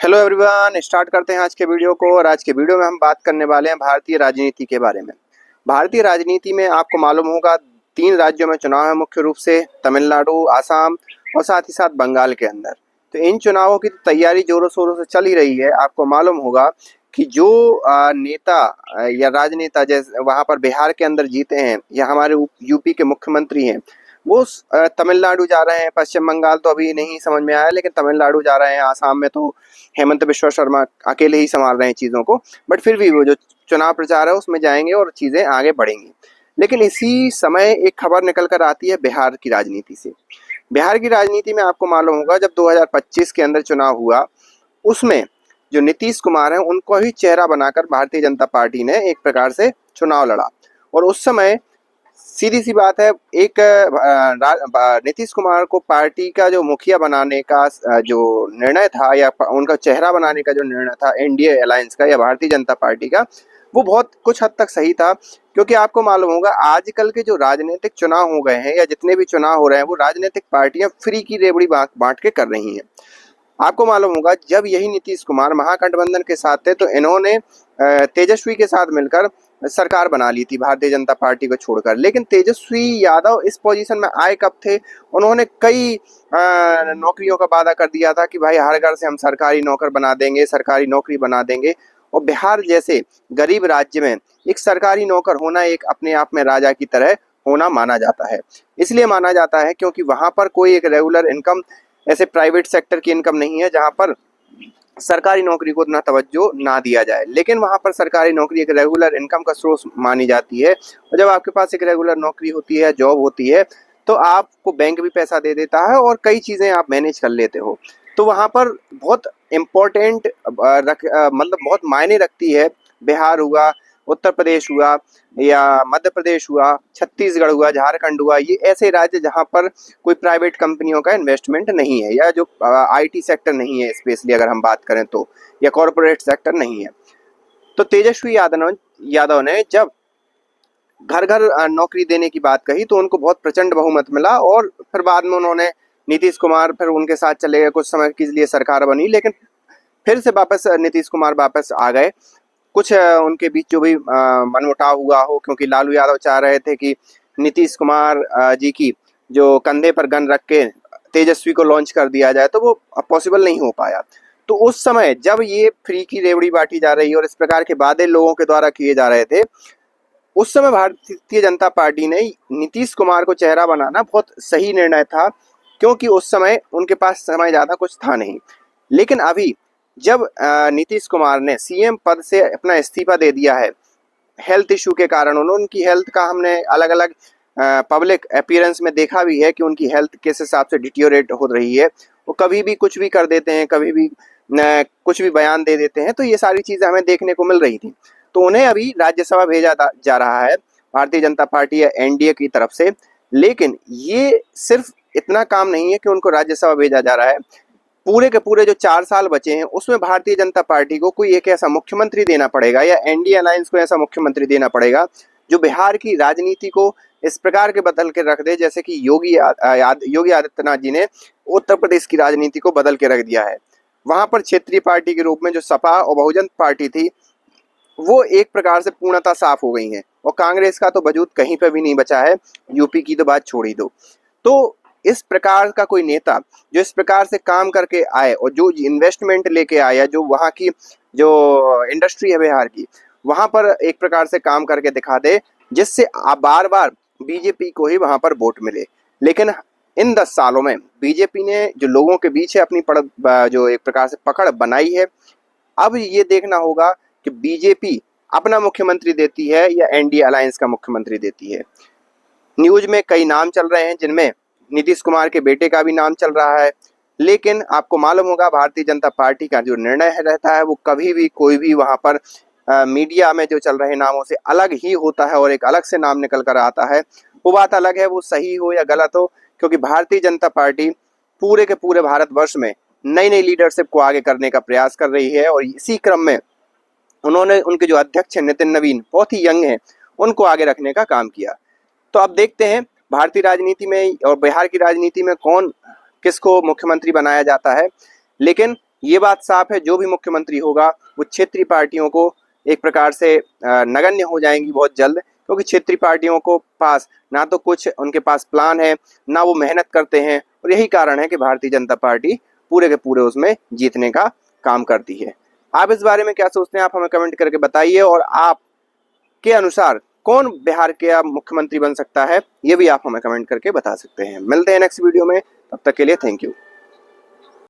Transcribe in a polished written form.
Hello everyone, start करते हैं आज के वीडियो को। और आज के वीडियो में हम बात करने वाले हैं भारतीय राजनीति के बारे में। भारतीय राजनीति में आपको मालूम होगा 3 राज्यों में चुनाव है, मुख्य रूप से तमिलनाडु, आसाम और साथ ही साथ बंगाल के अंदर। तो इन चुनावों की तैयारी जोरों शोरों से चल ही रही है। आपको मालूम होगा कि जो नेता या राजनेता जैसे वहाँ पर बिहार के अंदर जीते हैं या हमारे यूपी के मुख्यमंत्री हैं, वो तमिलनाडु जा रहे हैं। पश्चिम बंगाल तो अभी नहीं समझ में आया, लेकिन तमिलनाडु जा रहे हैं। आसाम में तो हेमंत बिश्वा शर्मा अकेले ही संभाल रहे हैं चीज़ों को, बट फिर भी वो जो चुनाव प्रचार है उसमें जाएंगे और चीज़ें आगे बढ़ेंगी। लेकिन इसी समय एक खबर निकल कर आती है बिहार की राजनीति से। बिहार की राजनीति में आपको मालूम होगा जब 2025 के अंदर चुनाव हुआ, उसमें जो नीतीश कुमार हैं उनको ही चेहरा बनाकर भारतीय जनता पार्टी ने एक प्रकार से चुनाव लड़ा। और उस समय सीधी सी बात है, एक नीतीश कुमार को पार्टी का जो मुखिया बनाने का जो निर्णय था या उनका चेहरा बनाने का जो निर्णय था एनडीए अलायंस का या भारतीय जनता पार्टी का, वो बहुत कुछ हद तक सही था। क्योंकि आपको मालूम होगा आजकल के जो राजनीतिक चुनाव हो गए हैं या जितने भी चुनाव हो रहे हैं वो राजनीतिक पार्टियां फ्री की रेवड़ी बांट के कर रही हैं। आपको मालूम होगा जब यही नीतीश कुमार महागठबंधन के साथ थे तो इन्होंने तेजस्वी के साथ मिलकर सरकार बना ली थी भारतीय जनता पार्टी को छोड़कर। लेकिन तेजस्वी यादव इस पोजीशन में आए कब थे? उन्होंने कई नौकरियों का वादा कर दिया था कि भाई हर घर से हम सरकारी नौकर बना देंगे, सरकारी नौकरी बना देंगे। और बिहार जैसे गरीब राज्य में एक सरकारी नौकर होना एक अपने आप में राजा की तरह होना माना जाता है। इसलिए माना जाता है क्योंकि वहां पर कोई एक रेगुलर इनकम, ऐसे प्राइवेट सेक्टर की इनकम नहीं है जहां पर सरकारी नौकरी को उतना तवज्जो ना दिया जाए। लेकिन वहां पर सरकारी नौकरी एक रेगुलर इनकम का स्रोत मानी जाती है। और जब आपके पास एक रेगुलर नौकरी होती है, जॉब होती है, तो आपको बैंक भी पैसा दे देता है और कई चीज़ें आप मैनेज कर लेते हो। तो वहाँ पर बहुत इम्पोर्टेंट मतलब बहुत मायने रखती है। बिहार हुआ, उत्तर प्रदेश हुआ या मध्य प्रदेश हुआ, छत्तीसगढ़ हुआ, झारखंड हुआ, ये ऐसे राज्य जहाँ पर कोई प्राइवेट कंपनियों का इन्वेस्टमेंट नहीं है या जो आईटी सेक्टर नहीं है, स्पेशली अगर हम बात करें तो, या कॉरपोरेट सेक्टर नहीं है। तो तेजस्वी यादव ने जब घर घर नौकरी देने की बात कही तो उनको बहुत प्रचंड बहुमत मिला। और फिर बाद में उन्होंने नीतीश कुमार फिर उनके साथ चले गए, कुछ समय के लिए सरकार बनी, लेकिन फिर से वापस नीतीश कुमार वापस आ गए। कुछ उनके बीच जो भी मनमुटाव हुआ हो, क्योंकि लालू यादव चाह रहे थे कि नीतीश कुमार जी की जो कंधे पर गन रख के तेजस्वी को लॉन्च कर दिया जाए, तो वो पॉसिबल नहीं हो पाया। तो उस समय जब ये फ्री की रेवड़ी बांटी जा रही और इस प्रकार के वादे लोगों के द्वारा किए जा रहे थे, उस समय भारतीय जनता पार्टी ने नीतीश कुमार को चेहरा बनाना बहुत सही निर्णय था, क्योंकि उस समय उनके पास समय ज़्यादा कुछ था नहीं। लेकिन अभी जब नीतीश कुमार ने सीएम पद से अपना इस्तीफा दे दिया है, हेल्थ इशू के कारण, उनकी हेल्थ का हमने अलग अलग पब्लिक अपीयरेंस में देखा भी है कि उनकी हेल्थ किस हिसाब से डिटियोरेट हो रही है। वो कभी भी कुछ भी कर देते हैं, कभी भी कुछ भी बयान दे देते हैं। तो ये सारी चीज़ें हमें देखने को मिल रही थी। तो उन्हें अभी राज्यसभा भेजा जा रहा है भारतीय जनता पार्टी या एनडीए की तरफ से। लेकिन ये सिर्फ इतना काम नहीं है कि उनको राज्यसभा भेजा जा रहा है। पूरे के पूरे जो 4 साल बचे हैं उसमें भारतीय जनता पार्टी को कोई एक ऐसा मुख्यमंत्री देना पड़ेगा या एनडीए अलायंस को ऐसा मुख्यमंत्री देना पड़ेगा जो बिहार की राजनीति को इस प्रकार के बदल के रख दे, जैसे कि योगी आदित्यनाथ जी ने उत्तर प्रदेश की राजनीति को बदल के रख दिया है। वहां पर क्षेत्रीय पार्टी के रूप में जो सपा और बहुजन पार्टी थी, वो एक प्रकार से पूर्णतः साफ हो गई हैं और कांग्रेस का तो वजूद कहीं पर भी नहीं बचा है। यूपी की तो बात छोड़ ही दो। तो इस प्रकार का कोई नेता जो इस प्रकार से काम करके आए और जो इन्वेस्टमेंट लेके आए या जो वहाँ की जो इंडस्ट्री है बिहार की, वहाँ पर एक प्रकार से काम करके दिखा दे, जिससे बार बार बीजेपी को ही वहाँ पर वोट मिले। लेकिन इन 10 सालों में बीजेपी ने जो लोगों के बीच है अपनी जो एक प्रकार से पकड़ बनाई है, अब ये देखना होगा कि बीजेपी अपना मुख्यमंत्री देती है या एनडीए अलायंस का मुख्यमंत्री देती है। न्यूज में कई नाम चल रहे हैं, जिनमें नीतीश कुमार के बेटे का भी नाम चल रहा है। लेकिन आपको मालूम होगा भारतीय जनता पार्टी का जो निर्णय रहता है वो कभी भी कोई भी वहां पर मीडिया में जो चल रहे नामों से अलग ही होता है और एक अलग से नाम निकल कर आता है। वो बात अलग है, वो सही हो या गलत हो, क्योंकि भारतीय जनता पार्टी पूरे के पूरे भारतवर्ष में नई नई लीडरशिप को आगे करने का प्रयास कर रही है। और इसी क्रम में उन्होंने उनके जो अध्यक्ष हैं नितिन नवीन, बहुत ही यंग हैं, उनको आगे रखने का काम किया। तो अब देखते हैं भारतीय राजनीति में और बिहार की राजनीति में कौन किसको मुख्यमंत्री बनाया जाता है। लेकिन ये बात साफ है, जो भी मुख्यमंत्री होगा वो क्षेत्रीय पार्टियों को एक प्रकार से नगण्य हो जाएंगी बहुत जल्द, क्योंकि क्षेत्रीय पार्टियों को पास ना तो कुछ उनके पास प्लान है, ना वो मेहनत करते हैं, और यही कारण है कि भारतीय जनता पार्टी पूरे के पूरे उसमें जीतने का काम करती है। आप इस बारे में क्या सोचते हैं, आप हमें कमेंट करके बताइए, और आप के अनुसार कौन बिहार के मुख्यमंत्री बन सकता है, ये भी आप हमें कमेंट करके बता सकते हैं। मिलते हैं नेक्स्ट वीडियो में, तब तक के लिए थैंक यू।